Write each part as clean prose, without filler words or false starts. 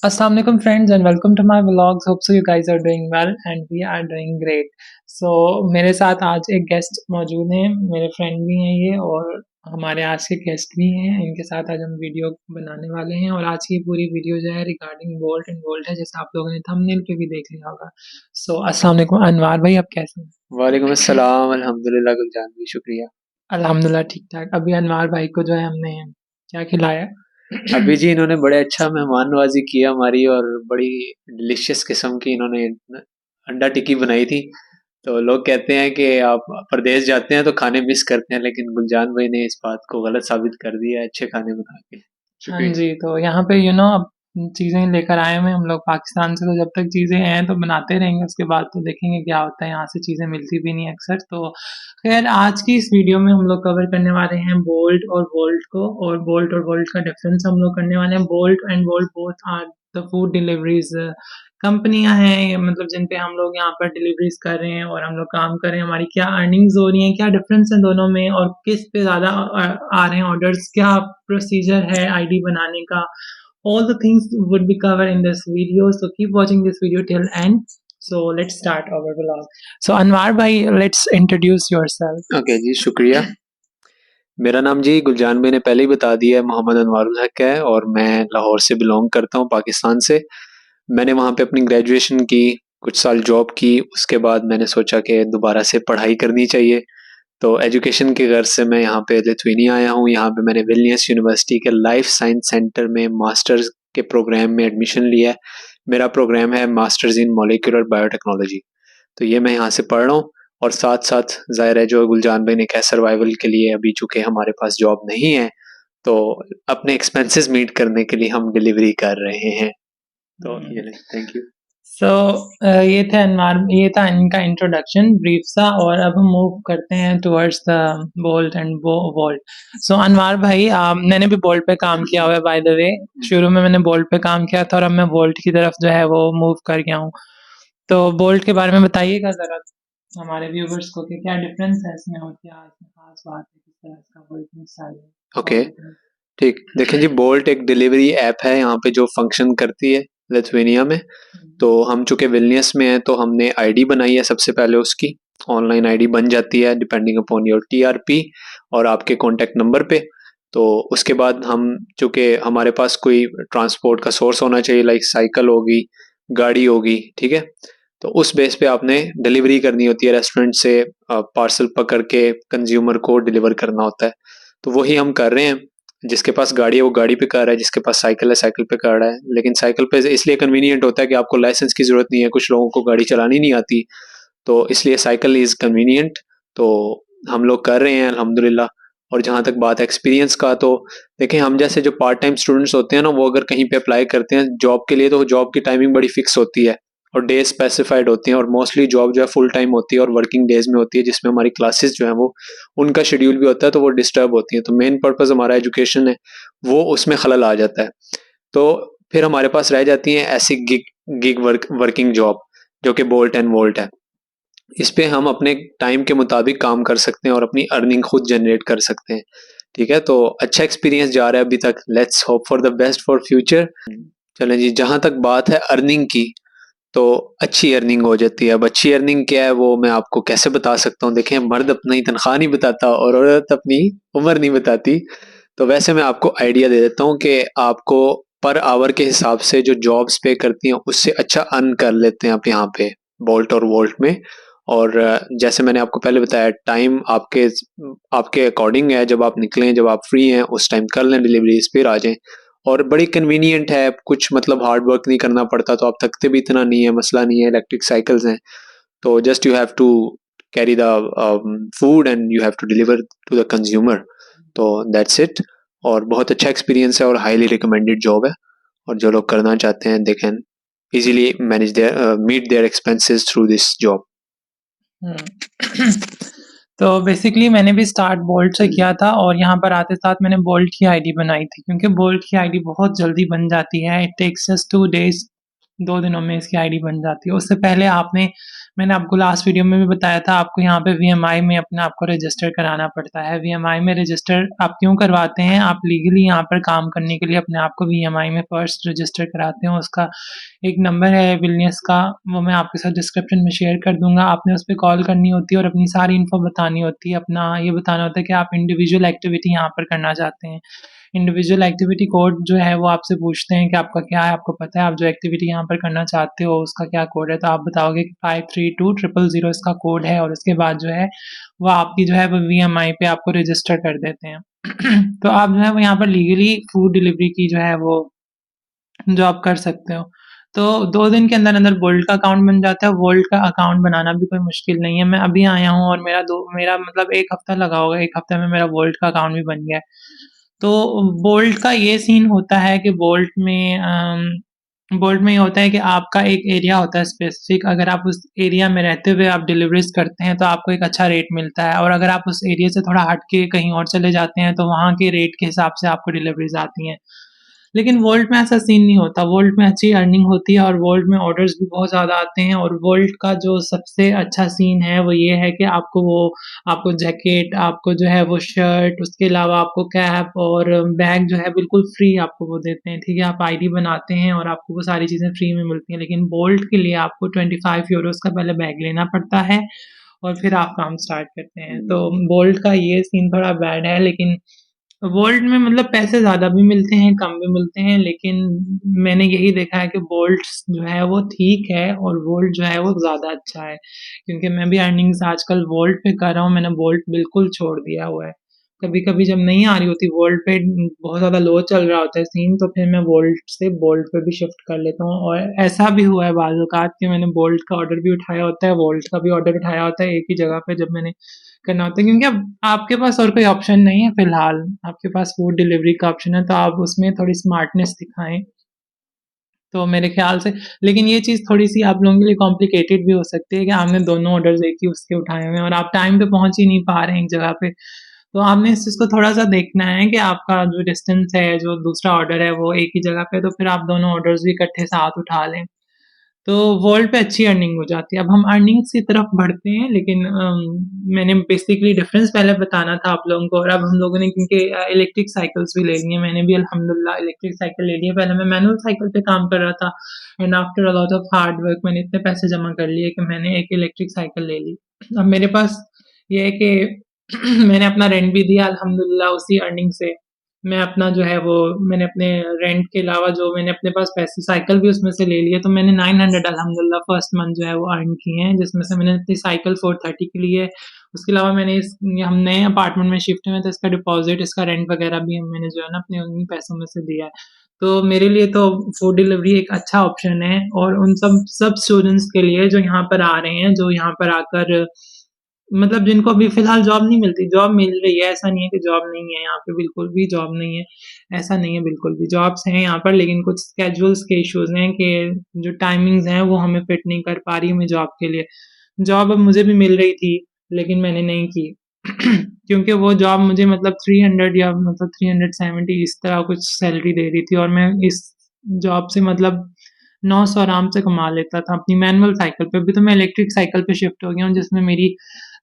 Assalamu alaikum friends and welcome to my vlogs. Hope so you guys are doing well and we are doing great. So मेरे साथ आज एक guest मौजूद हैं, मेरे friend भी हैं ये और हमारे आज के गेस्ट भी हैं। इनके साथ आज हम वीडियो बनाने वाले हैं और आज की पूरी वीडियो जो है रिगार्डिंग बोल्ट एंड बोल्ट है, जैसे आप लोगों ने थंबनेल पे भी देख लिया होगा। सो अस्सलाम वालेकुम अनवार भाई, आप कैसे हैं? वालेकुम अस्सलाम अल्हम्दुलिल्लाह गुलजान भी शुक्रिया। अल्हम्दुलिल्लाह ठीक ठाक। अभी अनवार भाई को जो है हमने क्या खिलाया? अभी जी इन्होंने बड़े अच्छा मेहमान नवाजी किया हमारी और बड़ी डिलीशियस किस्म की इन्होंने अंडा टिक्की बनाई थी। तो लोग कहते हैं कि आप परदेश जाते हैं तो खाने मिस करते हैं, लेकिन गुलजान भाई ने इस बात को गलत साबित कर दिया है अच्छे खाने बना के। हाँ शुक्रिया। जी, तो यहाँ पे अब चीज़ें लेकर आए हुए हैं हम लोग पाकिस्तान से, तो जब तक चीज़ें हैं तो बनाते रहेंगे, उसके बाद तो देखेंगे क्या होता है। यहाँ से चीज़ें मिलती भी नहीं अक्सर। तो खैर आज की इस वीडियो में हम लोग कवर करने वाले हैं बोल्ट और वोल्ट को, और बोल्ट और वोल्ट का डिफरेंस हम लोग करने वाले हैं। Bolt and Volt both are the food deliveries कंपनियां हैं, मतलब जिन पे हम लोग यहाँ पर डिलीवरीज कर रहे हैं और हम लोग काम कर रहे हैं। हमारी क्या अर्निंग्स हो रही हैं, क्या डिफरेंस है दोनों में, और किस पे ज़्यादा आ रहे हैं ऑर्डर्स, क्या प्रोसीजर है आईडी बनाने का। all the things would be covered in this video, so keep watching this video till end. So let's start our vlog. So Anwar bhai, let's introduce yourself. Okay ji शुक्रिया। मेरा नाम जी गुलजान भाई ने पहले ही बता दिया है, मोहम्मद अनवारुल हक है और मैं लाहौर से बिलोंग करता हूँ, पाकिस्तान से। मैंने वहाँ पे अपनी ग्रेजुएशन की, कुछ साल जॉब की, उसके बाद मैंने सोचा कि दोबारा से पढ़ाई करनी चाहिए। तो एजुकेशन के गर्ज से मैं यहाँ पे लिथुआनिया आया हूँ। यहाँ पे मैंने विल्नियस यूनिवर्सिटी के लाइफ साइंस सेंटर में मास्टर्स के प्रोग्राम में एडमिशन लिया है। मेरा प्रोग्राम है मास्टर्स इन मॉलिक्यूलर बायोटेक्नोलॉजी। तो ये मैं यहाँ से पढ़ रहा हूँ और साथ साथ ज़ाहिर है जो गुलजान भाई ने कहा सर्वाइवल के लिए, अभी चूँकि हमारे पास जॉब नहीं है तो अपने एक्सपेंसेस मीट करने के लिए हम डिलीवरी कर रहे हैं। तो ये नहीं, थैंक यू। So ये था इनका इंट्रोडक्शन ब्रीफ सा, और अब हम मूव करते हैं towards the bolt and volt. So Anwar भाई, मैंने भी बोल्ट पे काम किया हुआ है बाय द वे। शुरू में मैंने बोल्ट पे काम किया था और अब मैं वोल्ट की तरफ जो है वो मूव कर गया हूँ। तो बोल्ट के बारे में बताइएगा ज़रा हमारे व्यूवर्स को कि क्या डिफरेंस है इसमें और क्या इसमें खास बात है, किस तरह इसका वर्किंग स्टाइल है। ओके ठीक, देखें जी बोल्ट एक डिलीवरी ऐप है यहाँ पे जो फंक्शन करती है लिथुआनिया में। तो हम चूँकि विल्नियस में हैं तो हमने आईडी बनाई है सबसे पहले, उसकी ऑनलाइन आईडी बन जाती है डिपेंडिंग अपॉन योर टीआरपी और आपके कॉन्टैक्ट नंबर पे। तो उसके बाद हम, चूँकि हमारे पास कोई ट्रांसपोर्ट का सोर्स होना चाहिए, लाइक साइकिल होगी, गाड़ी होगी, ठीक है। तो उस बेस पे आपने डिलीवरी करनी होती है, रेस्टोरेंट से पार्सल पकड़ के कंज्यूमर को डिलीवर करना होता है। तो वही हम कर रहे हैं। जिसके पास गाड़ी है वो गाड़ी पे कर रहा है, जिसके पास साइकिल है साइकिल पे कर रहा है। लेकिन साइकिल पे इसलिए कन्वीनियंट होता है कि आपको लाइसेंस की ज़रूरत नहीं है, कुछ लोगों को गाड़ी चलानी नहीं आती, तो इसलिए साइकिल इज़ कन्वीनियंट। तो हम लोग कर रहे हैं अल्हम्दुलिल्लाह। और जहाँ तक बात है एक्सपीरियंस का, तो देखें हम जैसे जो पार्ट टाइम स्टूडेंट्स होते हैं ना, वो अगर कहीं पे अप्लाई करते हैं जॉब के लिए तो जॉब की टाइमिंग बड़ी फिक्स होती है और डे स्पेसिफाइड होती हैं, और मोस्टली जॉब जो है फुल टाइम होती है और वर्किंग डेज में होती है, जिसमें हमारी क्लासेस जो है वो उनका शेड्यूल भी होता है, तो वो डिस्टर्ब होती है। तो मेन पर्पज़ हमारा एजुकेशन है, वो उसमें खलल आ जाता है। तो फिर हमारे पास रह जाती हैं ऐसी गिग वर्किंग जॉब जो कि बोल्ट एंड वोल्ट है। इस पे हम अपने टाइम के मुताबिक काम कर सकते हैं और अपनी अर्निंग खुद जनरेट कर सकते हैं, ठीक है। तो अच्छा एक्सपीरियंस जा रहा है अभी तक, let's hope for the best for future. चलें जी, जहाँ तक बात है अर्निंग की, तो अच्छी अर्निंग हो जाती है। अब अच्छी अर्निंग क्या है वो मैं आपको कैसे बता सकता हूँ। देखें, मर्द अपनी तनख्वाह नहीं बताता और औरत अपनी उम्र नहीं बताती। तो वैसे मैं आपको आइडिया दे देता हूँ कि आपको पर आवर के हिसाब से जो जॉब्स पे करती हैं उससे अच्छा अर्न कर लेते हैं आप यहाँ पे बोल्ट और वोल्ट में। और जैसे मैंने आपको पहले बताया, टाइम आपके आपके अकॉर्डिंग है, जब आप निकलें, जब आप फ्री हैं उस टाइम कर लें डिलीवरीज, फिर आ जाएं। और बड़ी कन्वीनियंट है, कुछ मतलब हार्ड वर्क नहीं करना पड़ता, तो आप थकते भी इतना नहीं है, मसला नहीं है। इलेक्ट्रिक साइकिल्स हैं तो just you have to carry the food and you have to deliver to the consumer. तो दैट्स इट। और बहुत अच्छा एक्सपीरियंस है और हाईली रिकमेंडेड जॉब है, और जो लोग करना चाहते हैं they can easily manage their meet their expenses through this job. तो बेसिकली मैंने भी स्टार्ट बोल्ट से किया था और यहाँ पर आते साथ मैंने बोल्ट की आईडी बनाई थी, क्योंकि बोल्ट की आईडी बहुत जल्दी बन जाती है। इट टेक्स जस्ट 2 days 2 दिनों में इसकी आईडी बन जाती है। उससे पहले मैंने आपको लास्ट वीडियो में भी बताया था, आपको यहाँ पे वीएमआई में अपने आप को रजिस्टर कराना पड़ता है। वीएमआई में रजिस्टर आप क्यों करवाते हैं? आप लीगली यहाँ पर काम करने के लिए अपने आप को वीएमआई में फर्स्ट रजिस्टर कराते हैं। उसका एक नंबर है विलनियस का, वो मैं आपके साथ डिस्क्रिप्शन में शेयर कर दूँगा। आपने उस पे कॉल करनी होती है और अपनी सारी इन्फो बतानी होती है। अपना ये बताना होता है कि आप इंडिविजुअल एक्टिविटी यहाँ पर करना चाहते हैं। इंडिविजुअल एक्टिविटी कोड जो है वो आपसे पूछते हैं कि आपका क्या है, आपको पता है आप जो एक्टिविटी यहाँ पर करना चाहते हो उसका क्या कोड है, तो आप बताओगे कि 532000 इसका कोड है, और उसके बाद जो है वो आपकी जो है वो वीएमआई पे आपको रजिस्टर कर देते हैं। तो आप जो है वो यहाँ पर लीगली फूड डिलीवरी की जो है वो जॉब कर सकते हो। तो 2 दिन के अंदर-अंदर वोल्ट का अकाउंट बन जाता है। वोल्ट का अकाउंट बनाना भी कोई मुश्किल नहीं है। मैं अभी आया हूँ और मेरा मतलब 1 हफ्ता लगा होगा, 1 हफ्ते में मेरा वोल्ट का अकाउंट भी बन गया है। तो बोल्ट का ये सीन होता है कि बोल्ट में ये होता है कि आपका एक एरिया होता है स्पेसिफिक। अगर आप उस एरिया में रहते हुए आप डिलीवरीज करते हैं तो आपको एक अच्छा रेट मिलता है, और अगर आप उस एरिया से थोड़ा हट के कहीं और चले जाते हैं तो वहाँ के रेट के हिसाब से आपको डिलीवरीज आती हैं। लेकिन वोल्ट में ऐसा सीन नहीं होता। वोल्ट में अच्छी अर्निंग होती है और वोल्ट में ऑर्डर्स भी बहुत ज़्यादा आते हैं। और वोल्ट का जो सबसे अच्छा सीन है वो ये है कि आपको जैकेट, आपको जो है वो शर्ट, उसके अलावा आपको कैप और बैग जो है बिल्कुल फ्री आपको वो देते हैं, ठीक है? आप आईडी बनाते हैं और आपको वो सारी चीज़ें फ्री में मिलती हैं। लेकिन बोल्ट के लिए आपको 25 यूरोज़ का पहले बैग लेना पड़ता है और फिर आप काम स्टार्ट करते हैं। तो बोल्ट का ये सीन थोड़ा बैड है, लेकिन वोल्ट में मतलब पैसे ज़्यादा भी मिलते हैं, कम भी मिलते हैं, लेकिन मैंने यही देखा है कि बोल्ट्स जो है वो ठीक है और वोल्ट जो है वो ज़्यादा अच्छा है। क्योंकि मैं भी अर्निंग्स आजकल वोल्ट पे कर रहा हूँ, मैंने वोल्ट बिल्कुल छोड़ दिया हुआ है। कभी-कभी जब नहीं आ रही होती वोल्ट पे, बहुत ज़्यादा लो चल रहा होता है सीन, तो फिर मैं वोल्ट से बोल्ट पे भी शिफ्ट कर लेता हूँ। और ऐसा भी हुआ है बाज़ औक़ात कि मैंने बोल्ट का ऑर्डर भी उठाया होता है, वोल्ट का भी ऑर्डर उठाया होता है एक ही जगह पे जब मैंने करना होता है, क्योंकि अब आपके पास और कोई ऑप्शन नहीं है फिलहाल। आपके पास फूड डिलीवरी का ऑप्शन है, तो आप उसमें थोड़ी स्मार्टनेस दिखाएं। तो मेरे ख्याल से, लेकिन ये चीज़ थोड़ी सी आप लोगों के लिए कॉम्प्लिकेटेड भी हो सकती है कि आपने दोनों ऑर्डर्स एक ही उसके उठाए हुए हैं और आप टाइम पे पहुंच ही नहीं पा रहे हैं एक जगह पे। तो आपने इस चीज़ को थोड़ा सा देखना है कि आपका जो डिस्टेंस है, जो दूसरा ऑर्डर है वो एक ही जगह पे, तो फिर आप दोनों ऑर्डर्स भी इकट्ठे साथ उठा लें। तो वॉल्ट पे अच्छी अर्निंग हो जाती है। अब हम अर्निंग्स की तरफ बढ़ते हैं, लेकिन मैंने बेसिकली डिफरेंस पहले बताना था आप लोगों को। और अब हम लोगों ने क्योंकि इलेक्ट्रिक साइकिल्स भी ले ली हैं, मैंने भी अल्हम्दुलिल्लाह इलेक्ट्रिक साइकिल ले ली है। पहले मैं मैनुअल साइकिल पे काम कर रहा था, and after a lot of hard work मैंने इतने पैसे जमा कर लिए कि मैंने एक इलेक्ट्रिक साइकिल ले ली। अब मेरे पास ये है कि मैंने अपना रेंट भी दिया अल्हम्दुलिल्लाह उसी अर्निंग से। मैं अपना जो है वो मैंने अपने रेंट के अलावा जो मैंने अपने पास पैसे, साइकिल भी उसमें से ले लिए, तो मैंने 900 अल्हम्दुलिल्लाह फर्स्ट मंथ जो है वो अर्न किए हैं, जिसमें से मैंने अपनी साइकिल 430 की ली है। उसके अलावा हम नए अपार्टमेंट में शिफ्ट हुए हैं, तो इसका डिपॉजिट, इसका रेंट वगैरह भी मैंने जो है ना अपने उन्हीं पैसों में से दिया है। तो मेरे लिए तो फूड डिलीवरी एक अच्छा ऑप्शन है, और उन सब सब स्टूडेंट्स के लिए जो यहाँ पर आ रहे हैं, जो यहाँ पर आकर मतलब जिनको अभी फ़िलहाल जॉब नहीं मिलती, जॉब मिल रही है, ऐसा नहीं है कि जॉब नहीं है यहाँ पे, बिल्कुल भी जॉब नहीं है, ऐसा नहीं है बिल्कुल भी, जॉब्स हैं यहाँ पर, लेकिन कुछ स्केड्यूल्स के इश्यूज़ हैं कि जो टाइमिंग्स हैं वो हमें फिट नहीं कर पा रही हमें जॉब के लिए। जॉब अब मुझे भी मिल रही थी, लेकिन मैंने नहीं की क्योंकि वो जॉब मुझे मतलब 300 या मतलब 370 इस तरह कुछ सैलरी दे रही थी, और मैं इस जॉब से मतलब 900 आराम से कमा लेता था अपनी मैनुअल साइकिल पे। अभी तो मैं इलेक्ट्रिक साइकिल पे शिफ्ट हो गया हूँ, जिसमें मेरी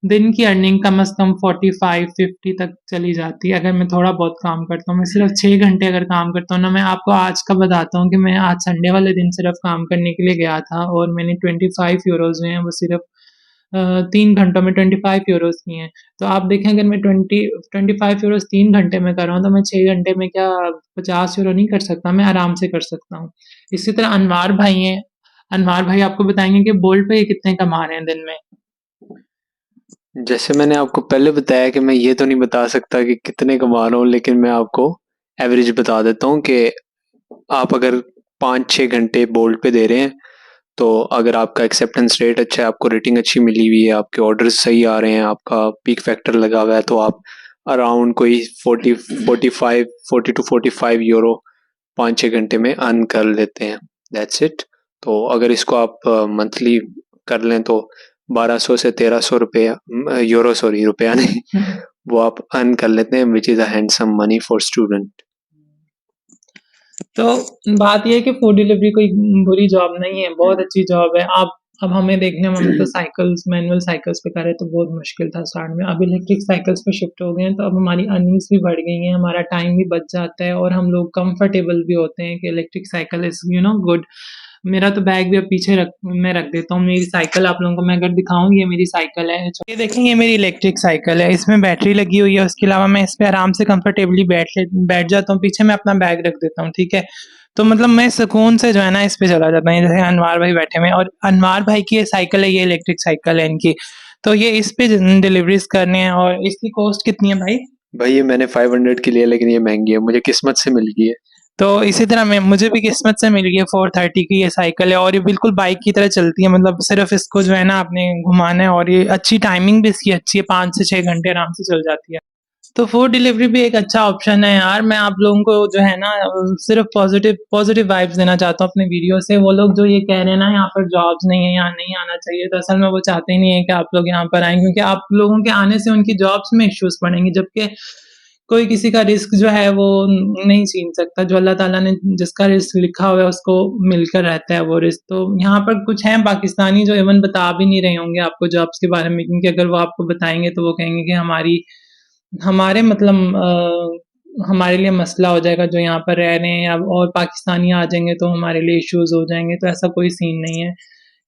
दिन की अर्निंग कम से कम 45-50 तक चली जाती है अगर मैं थोड़ा बहुत काम करता हूँ। मैं सिर्फ 6 घंटे अगर काम करता हूँ ना, मैं आपको आज का बताता हूँ कि मैं आज संडे वाले दिन सिर्फ काम करने के लिए गया था, और मैंने 25 यूरोज़ जो हैं वो सिर्फ 3 घंटों में 25 यूरोज़ किए हैं। तो आप देखें, अगर मैं 25 यूरोज़ 3 घंटे में कर रहा हूँ, तो मैं 6 घंटे में क्या 50 यूरो नहीं कर सकता? मैं आराम से कर सकता हूँ। इसी तरह अनवार भाई हैं, अनवार भाई आपको बताएँगे कि बोल्ट पे ये कितने कमा रहे हैं दिन में। जैसे मैंने आपको पहले बताया कि मैं ये तो नहीं बता सकता कि कितने कमा रहा हूँ, लेकिन मैं आपको एवरेज बता देता हूँ कि आप अगर 5-6 घंटे बोल्ट पे दे रहे हैं, तो अगर आपका एक्सेप्टेंस रेट अच्छा है, आपको रेटिंग अच्छी मिली हुई है, आपके ऑर्डर्स सही आ रहे हैं, आपका पीक फैक्टर लगा हुआ है, तो आप अराउंड कोई 40 टू 45 यूरो 5-6 घंटे में अर्न कर लेते हैं। That's it. तो अगर इसको आप मंथली कर लें तो 1200 से 1300 रुपया यूरो, सॉरी रुपया नहीं, वो आप अर्न कर लेते हैं, which is a handsome money for student. तो बात ये है कि फूड डिलीवरी कोई बुरी जॉब नहीं है, बहुत अच्छी जॉब है। आप अब हमें देखने हम तो साइकिल्स मैनुअल साइकिल्स पे कर रहे तो बहुत मुश्किल था स्टार्ट में। अब इलेक्ट्रिक साइकिल्स पे शिफ्ट हो गए हैं तो अब हमारी अर्निंग्स भी बढ़ गई हैं, हमारा टाइम भी बच जाता है और हम लोग कंफर्टेबल भी होते हैं कि इलेक्ट्रिक साइकिल इज़ गुड। मेरा तो बैग भी अब पीछे मैं रख देता हूँ। मेरी साइकिल आप लोगों को मैं अगर दिखाऊँ, ये मेरी साइकिल है। ये देखें, ये मेरी इलेक्ट्रिक साइकिल है, इसमें बैटरी लगी हुई है। उसके अलावा मैं इस पे आराम से कंफर्टेबली बैठ जाता हूँ। पीछे मैं अपना बैग रख देता हूँ, ठीक है? तो मतलब मैं सुकून से जो है ना इस पे चला जाता हूँ। जैसे अनवार भाई बैठे हुए हैं और अनवार भाई की ये साइकिल है, ये इलेक्ट्रिक साइकिल है इनकी। तो ये इस पे डिलीवरीज करने हैं। और इसकी कॉस्ट कितनी है भाई? भाई ये मैंने 500 की ली है, लेकिन ये महंगी है, मुझे किस्मत से मिल गई है। तो इसी तरह मैं मुझे भी किस्मत से मिल गई है 430 की ये साइकिल है और ये बिल्कुल बाइक की तरह चलती है। मतलब सिर्फ इसको जो है ना आपने घुमाना है और ये अच्छी टाइमिंग भी इसकी अच्छी है, 5 से 6 घंटे आराम से चल जाती है। तो फूड डिलीवरी भी एक अच्छा ऑप्शन है यार। मैं आप लोगों को जो है ना सिर्फ पॉजिटिव पॉजिटिव वाइब्स देना चाहता हूँ अपने वीडियो से। वो लोग जो ये कह रहे हैं ना यहाँ पर जॉब्स नहीं है, यहाँ नहीं आना चाहिए, तो असल में वो चाहते ही नहीं है कि आप लोग यहाँ पर आएँ, क्योंकि आप लोगों के आने से उनकी जॉब्स में इश्यूज पड़ेंगे। जबकि कोई किसी का रिस्क जो है वो नहीं छीन सकता। जो अल्लाह ताला ने जिसका रिस्क लिखा हुआ है उसको मिलकर रहता है वो रिस्क। तो यहाँ पर कुछ हैं पाकिस्तानी जो इवन बता भी नहीं रहे होंगे आपको जॉब्स के बारे में, क्योंकि अगर वो आपको बताएंगे तो वो कहेंगे कि हमारे मतलब हमारे लिए मसला हो जाएगा जो यहाँ पर रह रहे हैं, अब और पाकिस्तानी आ जाएंगे तो हमारे लिए इश्यूज हो जाएंगे। तो ऐसा कोई सीन नहीं है,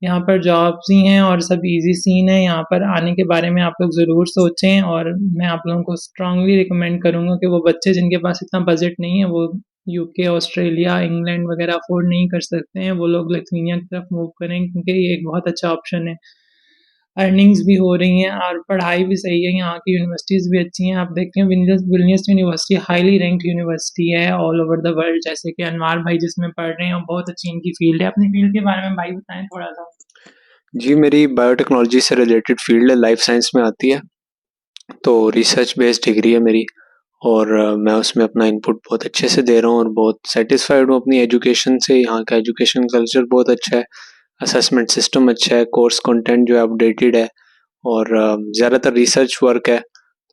यहाँ पर जॉब्स ही हैं और सब इजी सीन है। यहाँ पर आने के बारे में आप लोग ज़रूर सोचें और मैं आप लोगों को स्ट्रांगली रिकमेंड करूँगा कि वो बच्चे जिनके पास इतना बजट नहीं है वो यूके, ऑस्ट्रेलिया, इंग्लैंड वगैरह अफोर्ड नहीं कर सकते हैं, वो लोग लिथुआनिया की तरफ मूव करें, क्योंकि ये एक बहुत अच्छा ऑप्शन है। अर्निंग्स भी हो रही हैं और पढ़ाई भी सही है। यहाँ की यूनिवर्सिटीज़ भी अच्छी हैं। आप देखते हैं Williams Williams university highly ranked university है ऑल ओवर द वर्ल्ड। जैसे कि अनवार भाई जिसमें पढ़ रहे हैं और बहुत अच्छी इनकी फील्ड है। अपनी फील्ड के बारे में भाई बताएं थोड़ा सा। जी मेरी बायोटेक्नोलॉजी से रिलेटेड फील्ड है, लाइफ साइंस में आती है। तो रिसर्च बेस्ड डिग्री है मेरी, और मैं उसमें अपना इनपुट बहुत अच्छे से दे रहा हूँ और बहुत सेटिस्फाइड हूँ अपनी एजुकेशन से। यहाँ का एजुकेशन कल्चर बहुत अच्छा है, असेसमेंट सिस्टम अच्छा है, कोर्स कंटेंट जो है अपडेटेड है, और ज़्यादातर रिसर्च वर्क है,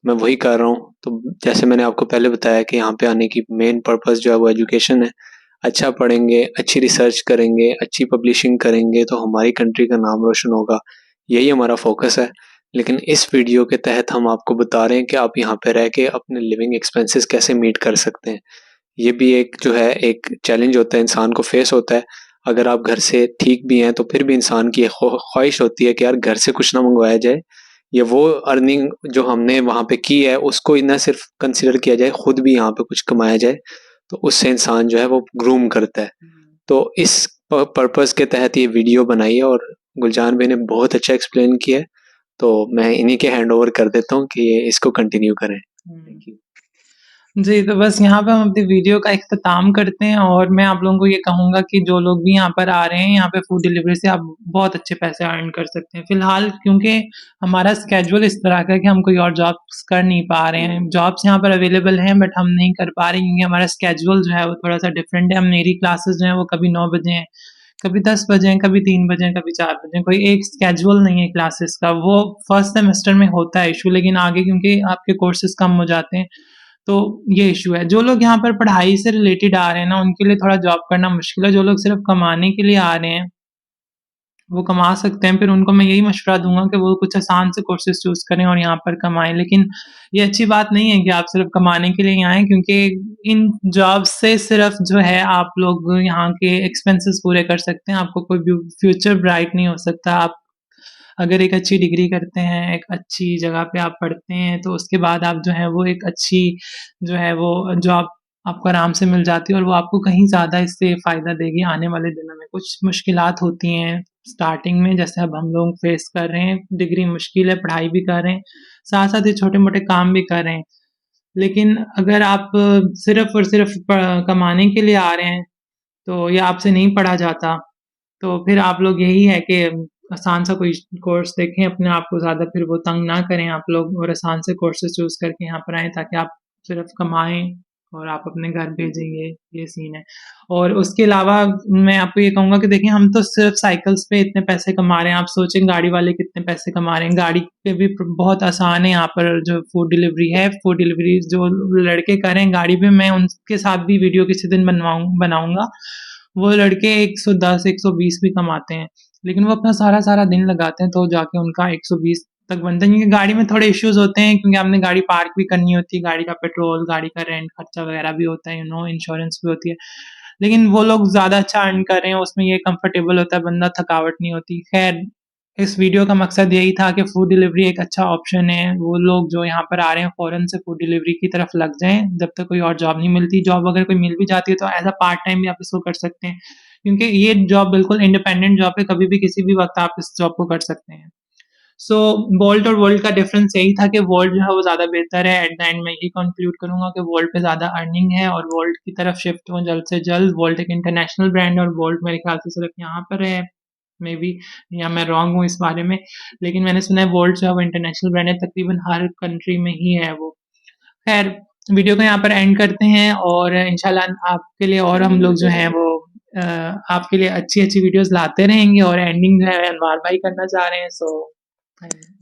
मैं वही कर रहा हूँ। तो जैसे मैंने आपको पहले बताया कि यहाँ पे आने की मेन पर्पस जो है वो एजुकेशन है। अच्छा पढ़ेंगे, अच्छी रिसर्च करेंगे, अच्छी पब्लिशिंग करेंगे तो हमारी कंट्री का नाम रोशन होगा, यही हमारा फोकस है। लेकिन इस वीडियो के तहत हम आपको बता रहे हैं कि आप यहाँ पे रह के अपने लिविंग एक्सपेंसेस कैसे मीट कर सकते हैं। ये भी एक जो है एक चैलेंज होता है, इंसान को फेस होता है। अगर आप घर से ठीक भी हैं तो फिर भी इंसान की ख्वाहिश होती है कि यार घर से कुछ ना मंगवाया जाए, या वो अर्निंग जो हमने वहाँ पे की है उसको ना सिर्फ कंसिडर किया जाए, खुद भी यहाँ पे कुछ कमाया जाए, तो उससे इंसान जो है वो ग्रूम करता है। तो इस पर्पस के तहत ये वीडियो बनाई है और गुलजान भाई ने बहुत अच्छा एक्सप्लेन किया है। तो मैं इन्हीं के हैंड ओवर कर देता हूँ कि ये इसको कंटिन्यू करें। Thank you. जी, तो बस यहाँ पे हम अपनी वीडियो का इख्तिताम करते हैं और मैं आप लोगों को ये कहूँगा कि जो लोग भी यहाँ पर आ रहे हैं, यहाँ पे फूड डिलीवरी से आप बहुत अच्छे पैसे अर्न कर सकते हैं। फ़िलहाल क्योंकि हमारा स्केड्यूल इस तरह का है कि हम कोई और जॉब्स कर नहीं पा रहे हैं। जॉब्स यहाँ पर अवेलेबल हैं बट हम नहीं कर पा रहे हैं क्योंकि हमारा स्केड्यूल जो है वो थोड़ा-सा डिफरेंट है। हम मेरी क्लासेस जो हैं वो कभी 9 बजे हैं, कभी 10 बजे हैं, कभी 3 बजे हैं, कभी 4 बजे हैं। कोई एक स्केड्यूल नहीं है क्लासेस का। वो फर्स्ट सेमेस्टर में होता है इश्यू, लेकिन आगे क्योंकि आपके कोर्सेज़ कम हो जाते हैं तो ये इशू है। जो लोग यहाँ पर पढ़ाई से रिलेटेड आ रहे हैं ना, उनके लिए थोड़ा जॉब करना मुश्किल है। जो लोग सिर्फ़ कमाने के लिए आ रहे हैं, वो कमा सकते हैं। फिर उनको मैं यही मशवरा दूँगा कि वो कुछ आसान से कोर्सेज़ चूज़ करें और यहाँ पर कमाएँ। लेकिन ये अच्छी बात नहीं है कि आप सिर्फ़ कमाने के लिए ही आएँ, क्योंकि इन जॉब्स से सिर्फ़ जो है आप लोग यहाँ के एक्सपेंसेस पूरे कर सकते हैं। आपको कोई भी फ्यूचर ब्राइट नहीं हो सकता। आप अगर एक अच्छी डिग्री करते हैं, एक अच्छी जगह पे आप पढ़ते हैं, तो उसके बाद आप जो है वो एक अच्छी जो है वो जॉब आपको आराम से मिल जाती है और वो आपको कहीं ज़्यादा इससे फ़ायदा देगी आने वाले दिनों में। कुछ मुश्किलात होती हैं स्टार्टिंग में, जैसे अब हम लोग फेस कर रहे हैं। डिग्री मुश्किल है, पढ़ाई भी कर रहे हैं, साथ-साथ ये छोटे-मोटे काम भी कर रहे हैं। लेकिन अगर आप सिर्फ़ और सिर्फ़ कमाने के लिए आ रहे हैं, तो ये आपसे नहीं पढ़ा जाता। तो फिर आप लोग यही है कि आसान सा कोई कोर्स देखें, अपने आप को ज़्यादा फिर वो तंग ना करें आप लोग और आसान से कोर्सेज़ चूज़ करके यहाँ पर आएँ ताकि आप सिर्फ़ कमाएँ और आप अपने घर भेजेंगे, ये सीन है। और उसके अलावा मैं आपको ये कहूँगा कि देखिए हम तो सिर्फ साइकिल्स पे इतने पैसे कमा रहे हैं, आप सोचें गाड़ी वाले कितने पैसे कमा रहे हैं। गाड़ी पे भी बहुत आसान है यहाँ पर जो फूड डिलीवरी है, फूड डिलीवरी जो लड़के करें गाड़ी पे, मैं उनके साथ भी वीडियो किसी दिन बनाऊंगा। वो लड़के 110 120 भी कमाते हैं, लेकिन वो अपना सारा सारा दिन लगाते हैं तो जाके उनका 120 तक बनता है। क्योंकि गाड़ी में थोड़े इश्यूज होते हैं, क्योंकि आपने गाड़ी पार्क भी करनी होती है, गाड़ी का पेट्रोल, गाड़ी का रेंट खर्चा वगैरह भी होता है, इंश्योरेंस भी होती है। लेकिन वो लोग ज़्यादा अच्छा अर्न कर रहे हैं, उसमें ये कंफर्टेबल होता है, बंदा थकावट नहीं होती। खैर, इस वीडियो का मकसद यही था कि फूड डिलीवरी एक अच्छा ऑप्शन है। वो लोग जो यहाँ पर आ रहे हैं फ़ौरन से फूड डिलीवरी की तरफ लग जाएँ, जब तक कोई और जॉब नहीं मिलती। जॉब अगर कोई मिल भी जाती है तो एज़ अ पार्ट टाइम भी आप इसको कर सकते हैं, क्योंकि ये जॉब बिल्कुल इंडिपेंडेंट जॉब है, कभी भी किसी भी वक़्त आप इस जॉब को कर सकते हैं। सो बोल्ट और वोल्ट का डिफरेंस यही था कि वोल्ट जो है वो ज़्यादा बेहतर है। एट द एंड मैं ये कंक्लूड करूँगा कि वोल्ट पे ज़्यादा अर्निंग है और वोल्ट की तरफ शिफ्ट हो जल्द से जल्द। वोल्ट एक इंटरनेशनल ब्रांड है और वोल्ट मेरे ख्याल से सिर्फ यहाँ पर है, मे बी, या मैं रॉन्ग हूँ इस बारे में, लेकिन मैंने सुना है वोल्ट जो है वो इंटरनेशनल ब्रांड है, तकरीबन हर कंट्री में ही है वो। खैर, वीडियो को यहाँ पर एंड करते हैं और इंशाल्लाह आपके लिए और हम लोग जो हैं वो अ, आपके लिए अच्छी अच्छी वीडियोस लाते रहेंगे। और एंडिंग जो है अनवार भाई करना चाह रहे हैं, सो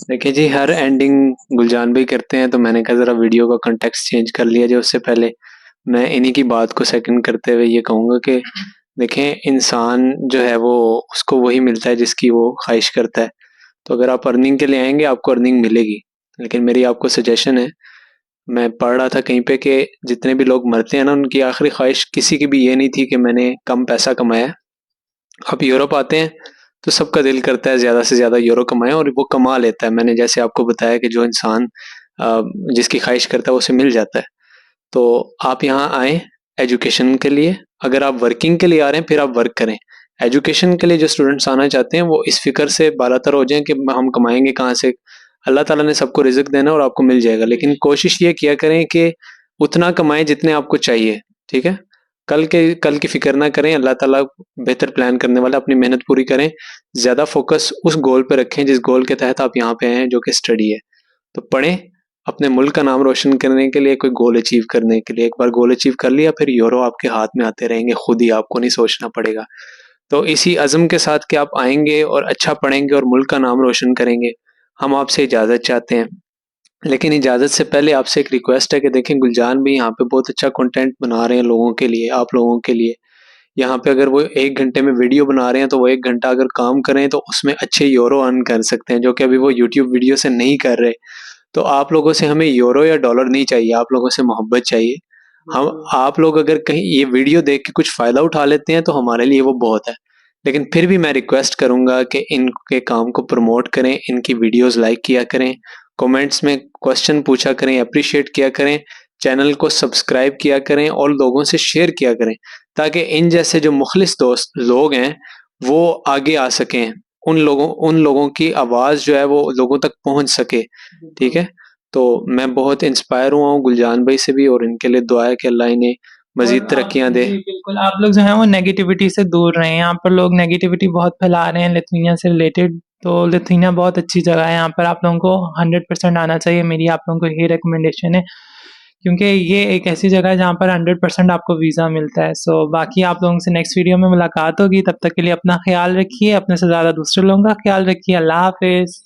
देखिए जी, हर एंडिंग गुलजान भाई करते हैं, तो मैंने कहा ज़रा वीडियो का कॉन्टेक्स्ट चेंज कर लिया जाए। उससे पहले मैं इन्हीं की बात को सेकंड करते हुए ये कहूँगा कि देखें, इंसान जो है वो उसको वही मिलता है जिसकी वो ख्वाहिश करता है। तो अगर आप अर्निंग के लिए आएंगे आपको अर्निंग मिलेगी, लेकिन मेरी आपको सजेशन है, मैं पढ़ रहा था कहीं पे कि जितने भी लोग मरते हैं ना, उनकी आखिरी ख्वाहिश किसी की भी ये नहीं थी कि मैंने कम पैसा कमाया। आप यूरोप आते हैं तो सबका दिल करता है ज़्यादा से ज़्यादा यूरो कमाएं, और वो कमा लेता है। मैंने जैसे आपको बताया कि जो इंसान जिसकी ख्वाहिश करता है उसे मिल जाता है। तो आप यहाँ आएँ एजुकेशन के लिए। अगर आप वर्किंग के लिए आ रहे हैं फिर आप वर्क करें। एजुकेशन के लिए जो स्टूडेंट्स आना चाहते हैं वो इस फ़िक्र से बालातर हो जाएँ कि हम कमाएँगे कहाँ से। अल्लाह ताला ने सबको रिज़्क देना और आपको मिल जाएगा, लेकिन कोशिश ये किया करें कि उतना कमाएँ जितने आपको चाहिए, ठीक है? कल की फ़िक्र ना करें, अल्लाह ताला बेहतर प्लान करने वाला है, अपनी मेहनत पूरी करें। ज़्यादा फ़ोकस उस गोल पे रखें जिस गोल के तहत आप यहाँ पे आए हैं, जो कि स्टडी है। तो पढ़ें, अपने मुल्क का नाम रोशन करने के लिए, कोई गोल अचीव करने के लिए। एक बार गोल अचीव कर लिया फिर यूरो आपके हाथ में आते रहेंगे खुद ही, आपको नहीं सोचना पड़ेगा। तो इसी अज़्म के साथ कि आप आएंगे और अच्छा पढ़ेंगे और मुल्क का नाम रोशन करेंगे, हम आपसे इजाज़त चाहते हैं। लेकिन इजाज़त से पहले आपसे एक रिक्वेस्ट है कि देखें, गुलजान भी यहाँ पे बहुत अच्छा कंटेंट बना रहे हैं लोगों के लिए, आप लोगों के लिए। यहाँ पे अगर वो 1 घंटे में वीडियो बना रहे हैं तो वो 1 घंटा अगर काम करें तो उसमें अच्छे यूरो अर्न कर सकते हैं, जो कि अभी वो यूट्यूब वीडियो से नहीं कर रहे। तो आप लोगों से हमें यूरो या डॉलर नहीं चाहिए, आप लोगों से मोहब्बत चाहिए। हम आप लोग अगर कहीं ये वीडियो देख के कुछ फ़ायदा उठा लेते हैं तो हमारे लिए वो बहुत है। लेकिन फिर भी मैं रिक्वेस्ट करूँगा कि इनके काम को प्रमोट करें, इनकी वीडियोस लाइक किया करें, कमेंट्स में क्वेश्चन पूछा करें, अप्रिशिएट किया करें, चैनल को सब्सक्राइब किया करें और लोगों से शेयर किया करें, ताकि इन जैसे जो मुखलिस दोस्त लोग हैं वो आगे आ सकें। उन लोगों की आवाज़ जो है वो लोगों तक पहुंच सके, ठीक है? तो मैं बहुत इंस्पायर हुआ हूँ गुलजान भाई से भी, और इनके लिए दुआ है कि अल्लाह इन्हें मज़ीद और आप तरक्कियाँ दे। जी बिल्कुल, आप लोग जो हैं वो नेगेटिविटी से दूर रहें। यहाँ पर लोग नेगेटिविटी बहुत फैला रहे हैं लिथुआनिया से रिलेटेड, तो लिथुआनिया बहुत अच्छी जगह है, यहाँ पर आप लोगों को 100% आना चाहिए। मेरी आप लोगों को यही रिकमेंडेशन है, क्योंकि ये एक ऐसी जगह है जहाँ पर 100% आपको वीज़ा मिलता है। सो बाकी आप लोगों से नेक्स्ट वीडियो में मुलाकात होगी, तब तक के लिए अपना ख्याल रखिए, अपने से ज़्यादा दूसरे लोगों का ख्याल रखिए। अल्लाह हाफ़िज़।